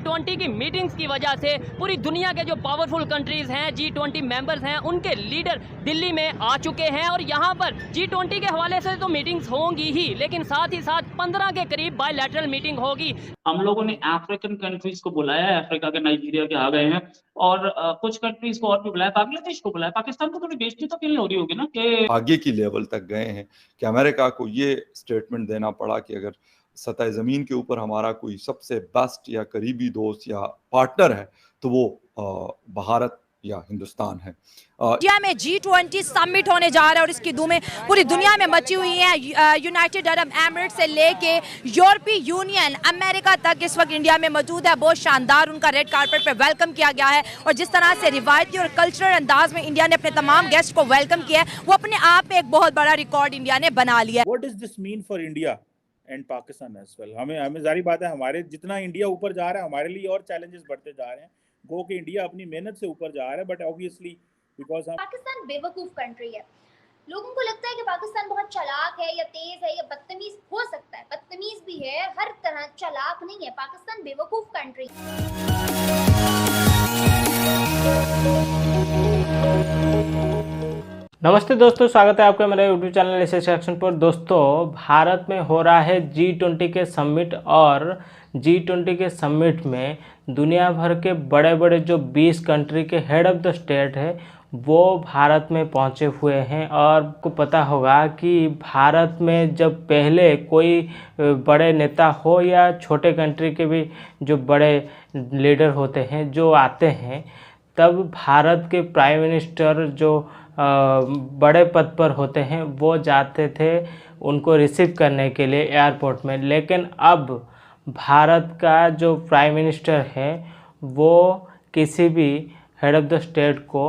G20 की meetings की वजह से पूरी दुनिया के जो पावरफुल कंट्रीज हैं, G20 मेंबर्स हैं, उनके लीडर दिल्ली में आ चुके हैं और यहाँ पर G20 के हवाले से तो मीटिंग्स होंगी ही, लेकिन साथ ही साथ 15 के करीब बायलैटरल मीटिंग होगी। हम लोगों ने अफ्रीकन कंट्रीज को बुलाया है, अफ्रीका के नाइजीरिया के आ गए हैं और कुछ कंट्रीज को और भी बुलाया, बांग्लादेश को बुलाया। पाकिस्तान को थोड़ी बेइज्जती तो फील हो रही होगी ना कि आगे की लेवल तक गए हैं कि अमेरिका को ये स्टेटमेंट देना पड़ा कि अगर सतह ज़मीन के ऊपर हमारा कोई सबसे बेस्ट या करीबी दोस्त या पार्टनर है तो वो भारत या हिंदुस्तान है। इंडिया में G20 समिट होने जा रहा है और इसकी धूमें पूरी दुनिया में मची हुई है। यूनाइटेड अरब एमिरेट से लेके यूरोपीय यूनियन, अमेरिका तक इस वक्त इंडिया में मौजूद है। बहुत शानदार उनका रेड कारपेट पे वेलकम किया गया है और जिस तरह से रिवायती और कल्चरल अंदाज में इंडिया ने अपने तमाम गेस्ट को वेलकम किया है, वो अपने आप में एक बहुत बड़ा रिकॉर्ड इंडिया ने बना लिया है। What does this mean for India and Pakistan as well? हमें जारी बात है, हमारे जितना इंडिया ऊपर जा रहा है हमारे लिए और चैलेंजेस बढ़ते जा रहे हैं। गो कि इंडिया अपनी मेहनत से ऊपर जा रहा है, बट ऑब्वियसली बिकॉज पाकिस्तान बेवकूफ कंट्री है। लोगों को लगता है कि पाकिस्तान बहुत चालाक है या तेज है या बदतमीज हो सकता है, बदतमीज भी है, हर तरह चालाक नहीं है। पाकिस्तान बेवकूफ कंट्री नमस्ते दोस्तों, स्वागत है आपका मेरे यूट्यूब चैनल एस सेक्शन पर। दोस्तों, भारत में हो रहा है G20 के समिट और G20 के समिट में दुनिया भर के बड़े बड़े जो 20 कंट्री के हेड ऑफ द स्टेट है वो भारत में पहुंचे हुए हैं। और आपको पता होगा कि भारत में जब पहले कोई बड़े नेता हो या छोटे कंट्री के भी जो बड़े लीडर होते हैं जो आते हैं, तब भारत के प्राइम मिनिस्टर जो बड़े पद पर होते हैं वो जाते थे उनको रिसीव करने के लिए एयरपोर्ट में। लेकिन अब भारत का जो प्राइम मिनिस्टर है वो किसी भी हेड ऑफ द स्टेट को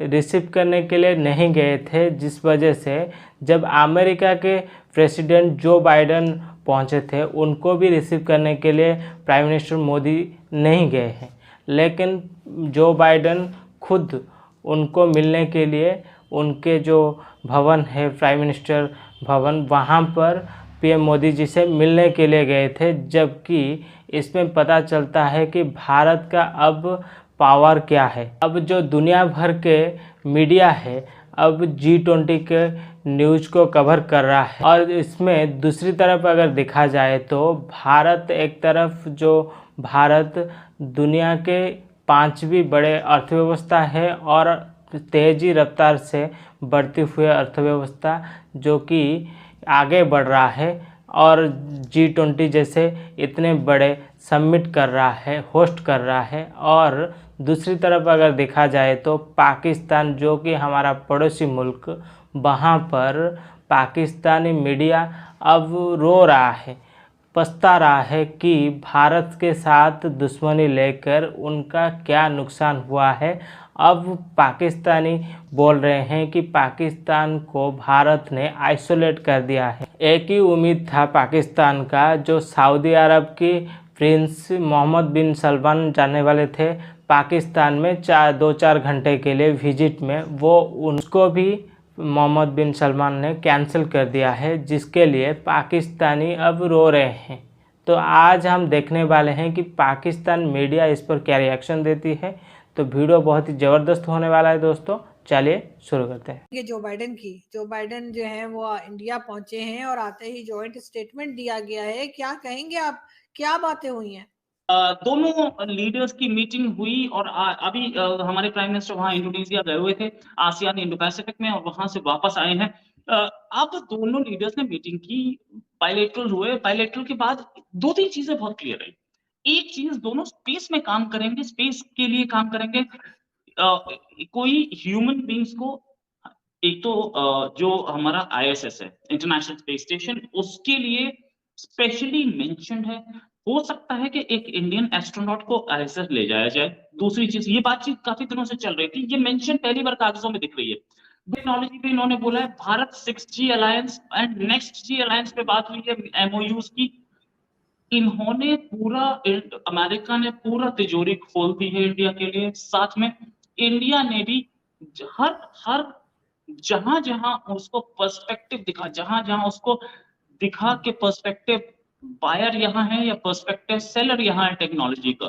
रिसीव करने के लिए नहीं गए थे, जिस वजह से जब अमेरिका के प्रेसिडेंट जो बाइडेन पहुंचे थे उनको भी रिसीव करने के लिए प्राइम मिनिस्टर मोदी नहीं गए हैं। लेकिन जो बाइडेन खुद उनको मिलने के लिए उनके जो भवन है प्राइम मिनिस्टर भवन, वहाँ पर पीएम मोदी जी से मिलने के लिए गए थे। जबकि इसमें पता चलता है कि भारत का अब पावर क्या है। अब जो दुनिया भर के मीडिया है अब G20 के न्यूज़ को कवर कर रहा है। और इसमें दूसरी तरफ अगर देखा जाए तो भारत एक तरफ, जो भारत दुनिया के 5वीं बड़े अर्थव्यवस्था है और तेज़ी रफ्तार से बढ़ती हुई अर्थव्यवस्था जो कि आगे बढ़ रहा है और G20 जैसे इतने बड़े समिट कर रहा है, होस्ट कर रहा है। और दूसरी तरफ अगर देखा जाए तो पाकिस्तान जो कि हमारा पड़ोसी मुल्क, वहाँ पर पाकिस्तानी मीडिया अब रो रहा है, पछता रहा है कि भारत के साथ दुश्मनी लेकर उनका क्या नुकसान हुआ है। अब पाकिस्तानी बोल रहे हैं कि पाकिस्तान को भारत ने आइसोलेट कर दिया है। एक ही उम्मीद था पाकिस्तान का, जो सऊदी अरब की प्रिंस मोहम्मद बिन सलमान जाने वाले थे पाकिस्तान में 2-4 घंटे के लिए विजिट में, वो उनको भी मोहम्मद बिन सलमान ने कैंसिल कर दिया है, जिसके लिए पाकिस्तानी अब रो रहे हैं। तो आज हम देखने वाले हैं कि पाकिस्तान मीडिया इस पर क्या रिएक्शन देती है। तो वीडियो बहुत ही ज़बरदस्त होने वाला है दोस्तों, चलिए शुरू करते हैं। ये जो बाइडेन जो है वो इंडिया पहुंचे हैं और आते ही जॉइंट स्टेटमेंट दिया गया है। क्या कहेंगे आप, क्या बातें हुई हैं? दोनों लीडर्स की मीटिंग हुई और अभी हमारे प्राइम मिनिस्टर वहां इंडोनेशिया गए हुए थे, आसियान इंडो पैसिफिक में, और वहां से वापस आए हैं। अब दोनों लीडर्स ने मीटिंग की, बायलैटरल हुए। बायलैटरल के बाद 2-3 चीजें बहुत क्लियर है। एक चीज, दोनों स्पेस में काम करेंगे, स्पेस के लिए काम करेंगे। कोई ह्यूमन बींग्स को, एक तो जो हमारा ISS है, इंटरनेशनल स्पेस स्टेशन, उसके लिए स्पेशली मेंशन्ड है। हो सकता है कि एक इंडियन एस्ट्रोनॉट को ISS ले जाया जाए। दूसरी चीज, ये बातचीत काफी दिनों से चल रही थी, ये मेंशन पहली बार कागजों में दिख रही है। टेक्नोलॉजी पे इन्होंने बोला है Bharat 6G alliance and next G alliance पे बात हुई है, MOUs की। इन्होंने पूरा, अमेरिका ने पूरा तिजोरी खोल दी है इंडिया के लिए। साथ में इंडिया ने भी हर जहां जहां उसको पर्सपेक्टिव दिखा, जहां जहां उसको दिखा के पर्सपेक्टिव बायर यहाँ है या पर्सपेक्टिव सेलर यहाँ है टेक्नोलॉजी का,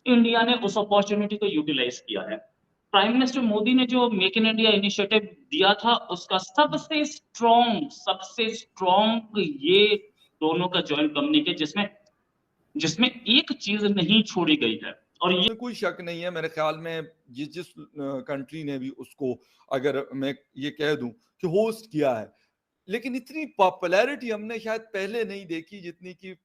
इंडिया ने उस अपॉर्चुनिटी को यूटिलाइज किया है। प्राइम मिनिस्टर मोदी ने जो मेक इन इंडिया इनिशिएटिव दिया था, उसका सबसे स्ट्रॉन्ग ये दोनों का जॉइंट कम्युनिके जिसमें जिसमें एक चीज नहीं छोड़ी गई है। और ये इसमें कोई शक नहीं है, मेरे ख्याल में जिस कंट्री ने भी उसको, अगर मैं ये कह दूं कि होस्ट किया है, लेकिन इतनी पॉपुलैरिटी हमने शायद पहले नहीं देखी जितनी कि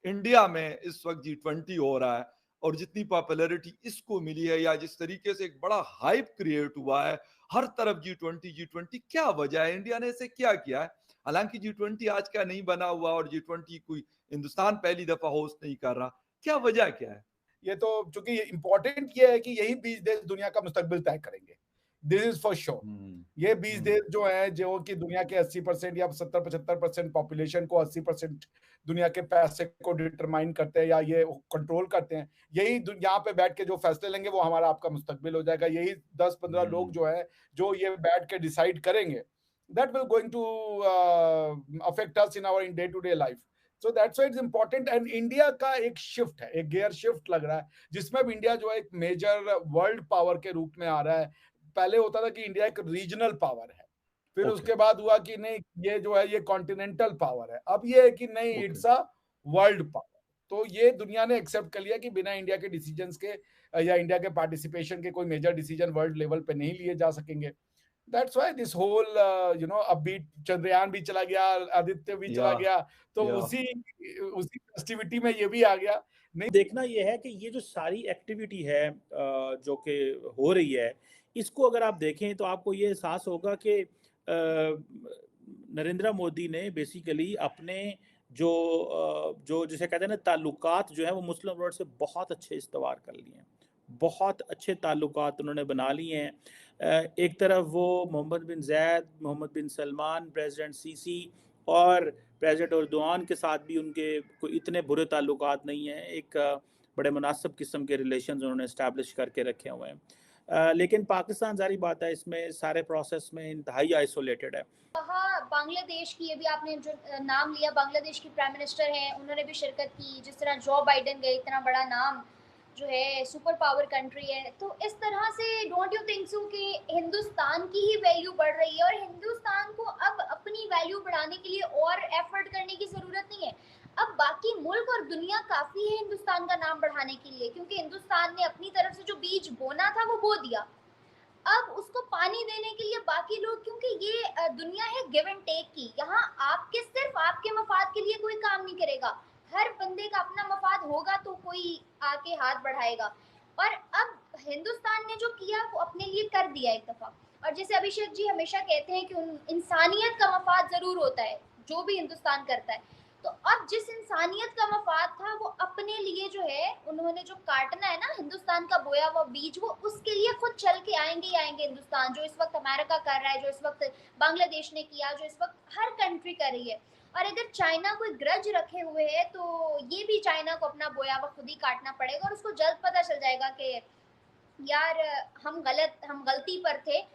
इंडिया में इस वक्त G20 हो रहा है, और जितनी पॉपुलैरिटी इसको मिली है, या जिस तरीके से एक बड़ा हाइप क्रिएट हुआ है हर तरफ G20 क्या वजह है, इंडिया ने ऐसे क्या किया है? हालांकि G20 आज का नहीं बना हुआ और G20 कोई हिंदुस्तान पहली दफा होस्ट नहीं कर रहा, क्या वजह क्या है? ये तो चूंकि इम्पोर्टेंट ये है कि यही 20 देश दुनिया का मुस्तकबिल तय करेंगे, दिस इज फॉर श्योर। ये 20 देश जो है, जो कि दुनिया के 80% या 70-75% पॉपुलेशन को 80% दुनिया के पैसे को डिटरमाइन करते हैं या ये कंट्रोल करते हैं, यही यहाँ पे बैठ के जो फैसले लेंगे वो हमारा आपका मुस्तकबिल हो जाएगा। यही 10-15 लोग जो है जो ये बैठ के डिसाइड करेंगे, that will going to affect us in our in day to day life. So that's why it's important. And India का एक शिफ्ट है, एक गियर शिफ्ट लग रहा है, जिसमें अब इंडिया जो है एक मेजर वर्ल्ड पावर के रूप में आ रहा है। पहले होता था कि इंडिया एक रीजनल पावर है, फिर उसके बाद हुआ कि नहीं ये जो है ये कॉन्टिनेंटल पावर है, अब ये है कि नहीं इट्स अ वर्ल्ड पावर। तो ये दुनिया ने एक्सेप्ट कर लिया कि बिना इंडिया के डिसीजंस के या इंडिया के पार्टिसिपेशन के कोई मेजर डिसीजन वर्ल्ड लेवल पे नहीं लिए जा सकेंगे। That's why this whole अभी चंद्रयान भी चला गया, आदित्य भी चला गया, तो उसी फेस्टिविटी में ये भी आ गया। नहीं, देखना ये है कि ये जो सारी एक्टिविटी है जो कि हो रही है, इसको अगर आप देखें तो आपको ये एहसास होगा कि नरेंद्र मोदी ने बेसिकली अपने जो जिसे कहते हैं ना ताल्लुकात जो है वो मुस्लिम वर्ल्ड से बहुत अच्छे इस्तवार कर लिए हैं, बहुत अच्छे ताल्लुकात उन्होंने बना लिए हैं। एक तरफ वो मोहम्मद बिन ज़ैद, मोहम्मद बिन सलमान, प्रेसिडेंट सीसी और प्रेसिडेंट एर्दोआन के साथ भी उनके कोई इतने बुरे ताल्लुकात नहीं हैं, एक बड़े मुनासिब किस्म के रिलेशंस उन्होंने इस्टेब्लिश करके रखे हुए हैं। लेकिन पाकिस्तान जारी बात है इसमें सारे प्रोसेस में इंतहाई आइसोलेटेड है। बांग्लादेश की, ये भी आपने जो नाम लिया, बांग्लादेश की प्राइम मिनिस्टर हैं, उन्होंने भी शिरकत की। जिस तरह जो बाइडेन गए, इतना बड़ा नाम जो है, सुपर पावर कंट्री है, तो इस तरह से डोंट यू थिंक सो कि हिंदुस्तान की ही वैल्यू बढ़ रही है, और हिंदुस्तान को अब अपनी वैल्यू बढ़ाने के लिए और एफर्ट करने की जरूरत नहीं है। अब बाकी मुल्क और दुनिया काफी है हिंदुस्तान का नाम बढ़ाने के लिए, क्योंकि हिंदुस्तान ने अपनी तरफ से जो बीज बोना था वो बो दिया। अब उसको पानी देने के लिए बाकी लोग, क्योंकि ये दुनिया है गिव एंड टेक की, यहाँ आपके सिर्फ आपके मफाद के लिए कोई काम नहीं करेगा, हर बंदे का अपना मफाद होगा तो कोई आके हाथ बढ़ाएगा। और अब हिंदुस्तान ने जो किया वो अपने लिए कर दिया एक दफा। और जैसे अभिषेक जी हमेशा कहते हैं कि इंसानियत का मफाद जरूर होता है जो भी हिंदुस्तान करता है, तो अब जिस इंसानियत का मफाद था वो अपने लिए जो है उन्होंने जो काटना है ना हिंदुस्तान का बोया हुआ बीज, वो उसके लिए खुद चल के आएंगे ही आएंगे हिंदुस्तान, जो इस वक्त अमेरिका कर रहा है, जो इस वक्त बांग्लादेश ने किया, जो इस वक्त हर कंट्री कर रही है। और अगर चाइना कोई ग्रज रखे हुए है तो ये भी चाइना को अपना बोया हुआ खुद ही काटना पड़ेगा, और उसको जल्द पता चल जाएगा कि यार हम गलती पर थे,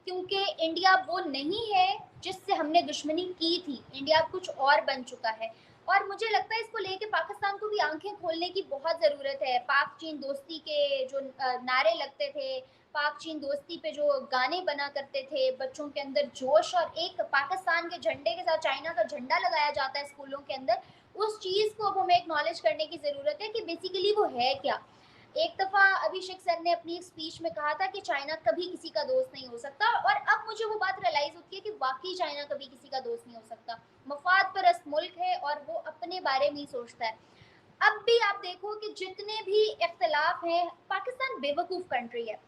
क्योंकि इंडिया वो नहीं है जिससे हमने दुश्मनी की थी, इंडिया कुछ और बन चुका है। और मुझे लगता है इसको लेके पाकिस्तान को भी आंखें खोलने की बहुत ज़रूरत है। पाक चीन दोस्ती के जो नारे लगते थे, पाक चीन दोस्ती पे जो गाने बना करते थे, बच्चों के अंदर जोश, और एक पाकिस्तान के झंडे के साथ चाइना का झंडा लगाया जाता है स्कूलों के अंदर, उस चीज़ को अब हमें एक्नॉलेज करने की ज़रूरत है कि बेसिकली वो है क्या। एक दफ़ा अभिषेक सर ने अपनी एक स्पीच में कहा था कि चाइना कभी किसी का दोस्त नहीं हो सकता, और अब मुझे वो बात रियलाइज़ होती है कि वाकई चाइना कभी किसी का दोस्त नहीं हो सकता। मफाद परस्त मुल्क है और वो अपने बारे में ही सोचता है। अब भी आप देखो कि जितने भी इख्तिलाफ हैं, पाकिस्तान बेवकूफ़ कंट्री है।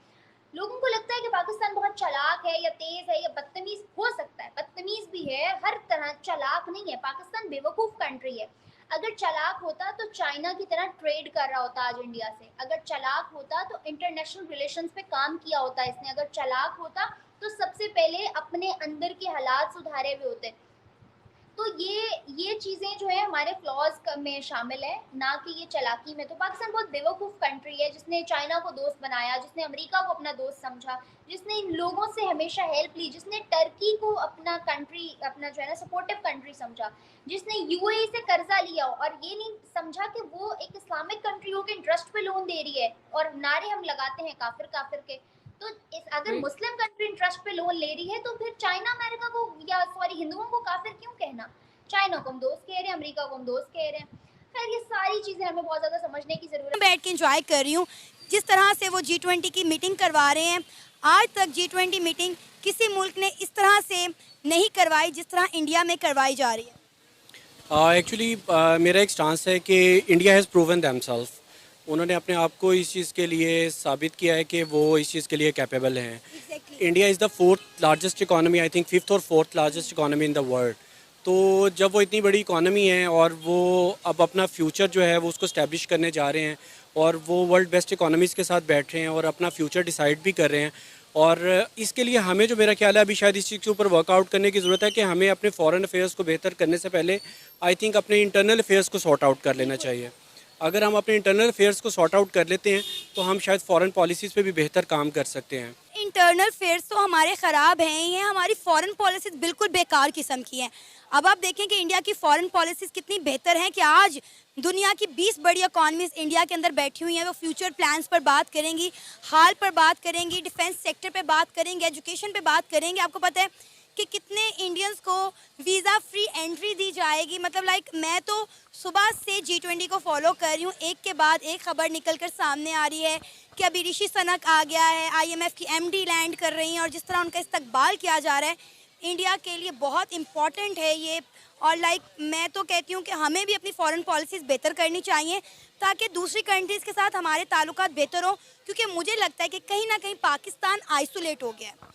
लोगों को लगता है कि पाकिस्तान बहुत चालाक है या तेज़ है या बदतमीज़, हो सकता है बदतमीज़ भी है, हर तरह चालाक नहीं है। पाकिस्तान बेवकूफ़ कंट्री है। अगर चालाक होता तो चाइना की तरह ट्रेड कर रहा होता आज इंडिया से, अगर चालाक होता तो इंटरनेशनल रिलेशंस पे काम किया होता इसने, अगर चालाक होता तो सबसे पहले अपने अंदर के हालात सुधारे हुए होते। तो ये चीज़ें जो है हमारे फ्लॉज में शामिल है, ना कि ये चालाकी में। तो पाकिस्तान बहुत बेवकूफ़ कंट्री है, जिसने चाइना को दोस्त बनाया, जिसने अमेरिका को अपना दोस्त समझा, जिसने इन लोगों से हमेशा हेल्प ली, जिसने टर्की को अपना कंट्री, अपना जो है ना सपोर्टिव कंट्री समझा, जिसने यूएई से कर्जा लिया और ये नहीं समझा कि वो एक इस्लामिक कंट्री हो के इंटरेस्ट पे लोन दे रही है और नारे हम लगाते हैं काफिर काफिर के। तो अगर मुस्लिम कंट्री इंटरेस्ट पे लोन ले रही है तो फिर चाइना अमेरिका को, या सॉरी हिंदुओं को काफिर क्यों कहना? चाइना को हम दोस्त कह रहे हैं, अमेरिका को हम दोस्त कह रहे हैं। खैर ये सारी चीजें हमें बहुत ज्यादा समझने की जरूरत है। बैठ के एंजॉय कर रही हूँ जिस तरह से वो G20 की मीटिंग करवा रहे हैं। आज तक G20 मीटिंग किसी मुल्क ने इस तरह से नहीं करवाई जिस तरह इंडिया में करवाई जा रही है। एक्चुअली मेरा एक स्टांस है कि इंडिया हैज़ प्रूवन देमसेल्फ। उन्होंने अपने आप को इस चीज़ के लिए साबित किया है कि वो इस चीज़ के लिए कैपेबल हैं। India is the 4th largest economy, I think 5th और 4th largest economy in the world. तो जब वो इतनी बड़ी इकॉनमी है और वो अब अपना फ्यूचर जो है वो उसको इस्टेब्लिश करने जा रहे हैं और वो वर्ल्ड बेस्ट इकॉनमीज़ के साथ बैठ रहे हैं और अपना फ्यूचर डिसाइड भी कर रहे हैं, और इसके लिए हमें जो मेरा ख्याल है अभी शायद इस चीज़ के ऊपर वर्कआउट करने की ज़रूरत है कि हमें अपने फॉरेन अफेयर्स को बेहतर करने से पहले आई थिंक अपने इंटरनल अफेयर्स को सॉर्ट आउट कर लेना चाहिए। अगर हम अपने इंटरनल अफेयर्स को सॉर्ट आउट कर लेते हैं तो हम शायद फॉरेन पॉलिसीज़ पे भी बेहतर काम कर सकते हैं। इंटरनल अफेयर्स तो हमारे ख़राब हैं ही हैं, हमारी फॉरेन पॉलिसीज़ बिल्कुल बेकार किस्म की हैं। अब आप देखें कि इंडिया की फॉरेन पॉलिसीज़ कितनी बेहतर हैं कि आज दुनिया की 20 बड़ी इकॉनमीज़ इंडिया के अंदर बैठी हुई हैं। वो फ्यूचर प्लान्स पर बात करेंगी, हाल पर बात करेंगी, डिफेंस सेक्टर पे बात करेंगे, एजुकेशन पे बात करेंगे। आपको पता है कि कितने इंडियंस को वीज़ा फ्री एंट्री दी जाएगी। मतलब मैं तो सुबह से G20 को फॉलो कर रही हूँ, एक के बाद एक खबर निकल कर सामने आ रही है कि अभी ऋषि सनक आ गया है, IMF की MD लैंड कर रही हैं और जिस तरह उनका इस्तकबाल किया जा रहा है इंडिया के लिए बहुत इम्पॉर्टेंट है ये। और मैं तो कहती हूँ कि हमें भी अपनी फॉरेन पॉलिसीज़ बेहतर करनी चाहिए ताकि दूसरी कंट्रीज़ के साथ हमारे ताल्लुकात बेहतर हो, क्योंकि मुझे लगता है कि कहीं ना कहीं पाकिस्तान आइसोलेट हो गया है।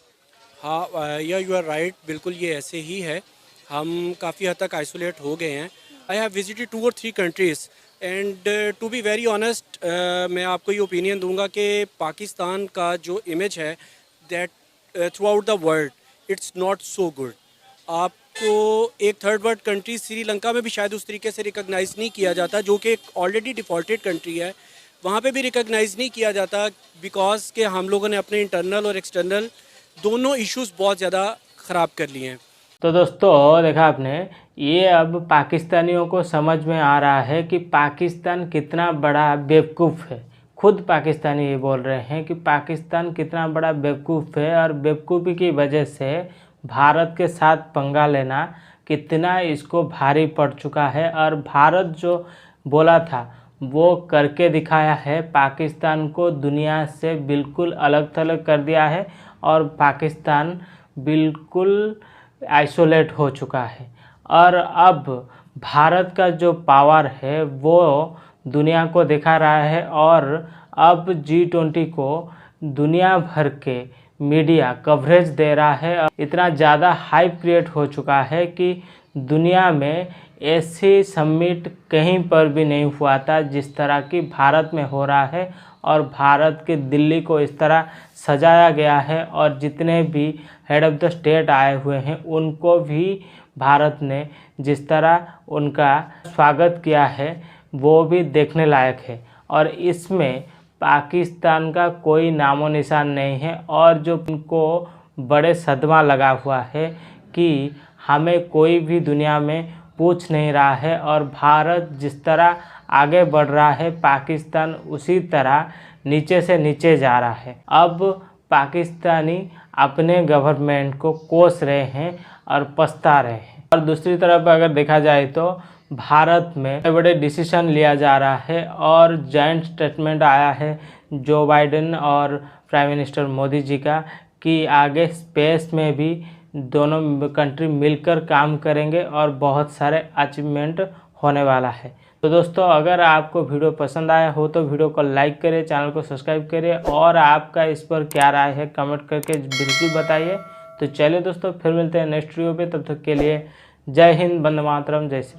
हाँ, यू आर राइट, बिल्कुल ये ऐसे ही है। हम काफ़ी हद तक आइसोलेट हो गए हैं। I have visited 2 or 3 countries and to be very honest मैं आपको ये ओपिनियन दूंगा कि पाकिस्तान का जो इमेज है that through out the world it's not so good. आपको एक थर्ड वर्ल्ड कंट्री श्रीलंका में भी शायद उस तरीके से रिकॉग्नाइज़ नहीं किया जाता, जो कि एक ऑलरेडी डिफ़ॉल्टेड कंट्री है। वहाँ पे भी रिकॉग्नाइज़ नहीं किया जाता बिकॉज के हम लोगों ने अपने इंटरनल और एक्सटर्नल दोनों इश्यूज़ बहुत ज़्यादा ख़राब कर लिए हैं। तो दोस्तों देखा आपने, ये अब पाकिस्तानियों को समझ में आ रहा है कि पाकिस्तान कितना बड़ा बेवकूफ़ है। खुद पाकिस्तानी ये बोल रहे हैं कि पाकिस्तान कितना बड़ा बेवकूफ़ है और बेवकूफ़ी की वजह से भारत के साथ पंगा लेना कितना इसको भारी पड़ चुका है। और भारत जो बोला था वो करके दिखाया है, पाकिस्तान को दुनिया से बिल्कुल अलग थलग कर दिया है और पाकिस्तान बिल्कुल आइसोलेट हो चुका है। और अब भारत का जो पावर है वो दुनिया को दिखा रहा है और अब G20 को दुनिया भर के मीडिया कवरेज दे रहा है। इतना ज़्यादा हाइप क्रिएट हो चुका है कि दुनिया में ऐसी समिट कहीं पर भी नहीं हुआ था जिस तरह की भारत में हो रहा है। और भारत के दिल्ली को इस तरह सजाया गया है और जितने भी हेड ऑफ़ द स्टेट आए हुए हैं उनको भी भारत ने जिस तरह उनका स्वागत किया है वो भी देखने लायक है। और इसमें पाकिस्तान का कोई नामो निशान नहीं है और जो उनको बड़े सदमा लगा हुआ है कि हमें कोई भी दुनिया में पूछ नहीं रहा है और भारत जिस तरह आगे बढ़ रहा है पाकिस्तान उसी तरह नीचे से नीचे जा रहा है। अब पाकिस्तानी अपने गवर्नमेंट को कोस रहे हैं और पछता रहे हैं। और दूसरी तरफ अगर देखा जाए तो भारत में बड़े डिसीजन लिया जा रहा है और जॉइंट स्टेटमेंट आया है जो बाइडेन और प्राइम मिनिस्टर मोदी जी का कि आगे स्पेस में भी दोनों कंट्री मिलकर काम करेंगे और बहुत सारे अचीवमेंट होने वाला है। तो दोस्तों अगर आपको वीडियो पसंद आया हो तो वीडियो को लाइक करें, चैनल को सब्सक्राइब करें और आपका इस पर क्या राय है कमेंट करके बिल्कुल बताइए। तो चलिए दोस्तों फिर मिलते हैं नेक्स्ट वीडियो पे, तब तक के लिए जय हिंद, वंदे मातरम, जय श्री राम।